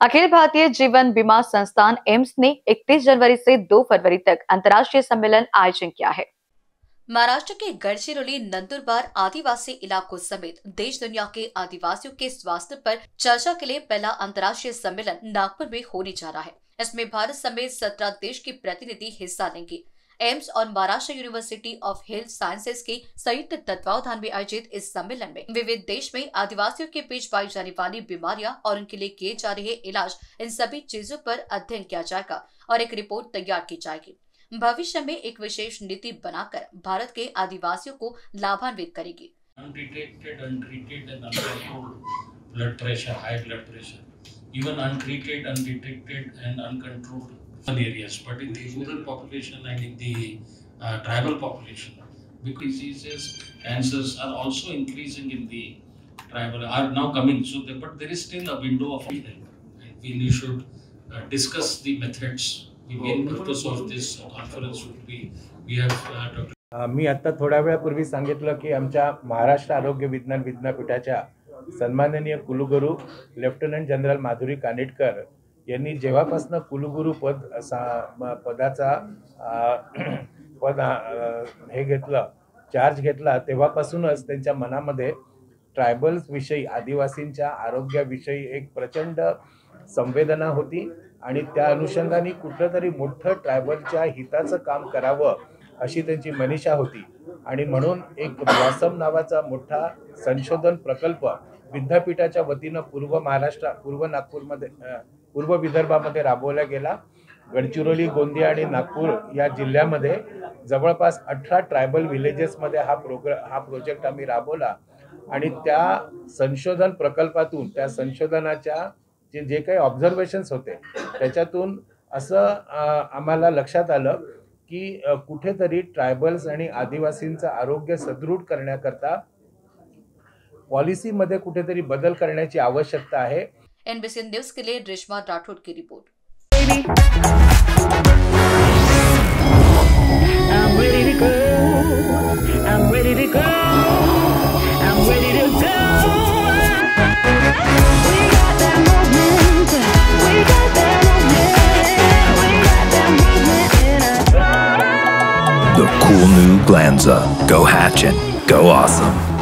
अखिल भारतीय जीवन बीमा संस्थान एम्स ने 31 जनवरी से 2 फरवरी तक अंतर्राष्ट्रीय सम्मेलन आयोजन किया है। महाराष्ट्र के गढ़चिरौली नंदुरबार आदिवासी इलाकों समेत देश दुनिया के आदिवासियों के स्वास्थ्य पर चर्चा के लिए पहला अंतर्राष्ट्रीय सम्मेलन नागपुर में होने जा रहा है। इसमें भारत समेत 17 देश के प्रतिनिधि हिस्सा लेंगे। एम्स और Maharashtra university of health sciences के संयुक्त तत्वावधान में आयोजित इस सम्मेलन में विविध देश में आदिवासियों के बीच पाई जाने वाली बीमारियां और उनके लिए किए जा रहे इलाज, इन सभी चीजों पर अध्ययन किया जाएगा और एक रिपोर्ट तैयार की जाएगी। भविष्य में एक विशेष नीति बनाकर भारत के आदिवासियों को लाभान्वित करेगी। Undetected and uncontrolled blood pressure, high blood pressure, even untreated, undetected and uncontrolled areas, but in the rural population and in the tribal population, because diseases, cancers are also increasing in the tribal, are now coming. So, but there is still a window of time. We should discuss the methods. The main purpose of this conference would be, we have Dr. मी आता थोड्या वेळापूर्वी सांगितलं की आमच्या महाराष्ट्र आरोग्य विज्ञान विद्यापीठाच्या सन्माननीय कुलगुरू लेफ्टनंट जनरल माधुरी कानिटकर यांनी जेव्हापासून कुलगुरू पदाचा हे घेतलं, चार्ज घेतला, तेव्हापासूनच त्यांच्या मनामध्ये ट्रायबल्स विषयी, आदिवासींच्या आरोग्याविषयी एक प्रचंड संवेदना होती आणि त्या अनुषंगाने कुठेतरी मोठं ट्रायबलच्या हिताचं काम करावं अशी त्यांची मनीषा होती आणि म्हणून एक ब्लॉसम नावाचा मोठा संशोधन प्रकल्प विद्यापीठाच्या वतीनं पूर्व विदर्भामध्ये राबवला गेला। गडचिरोली, गोंदिया आणि नागपूर या जिल्ह्यामध्ये जवळपास 18 ट्रायबल विलेजेसमध्ये हा प्रोजेक्ट आम्ही राबवला आणि त्या संशोधन प्रकल्पातून, त्या संशोधनाच्या जे काही ऑब्झर्वेशन्स होते त्याच्यातून असं आम्हाला लक्षात आलं की कुठेतरी ट्रायबल्स आणि आदिवासींचं आरोग्य सदृढ करण्याकरता पॉलिसीमध्ये कुठेतरी बदल करण्याची आवश्यकता आहे। एनबीसी न्यूज के लिए रेशमा राठौड़ की report. The cool new Glanza. Go Hatchin'. Go Awesome.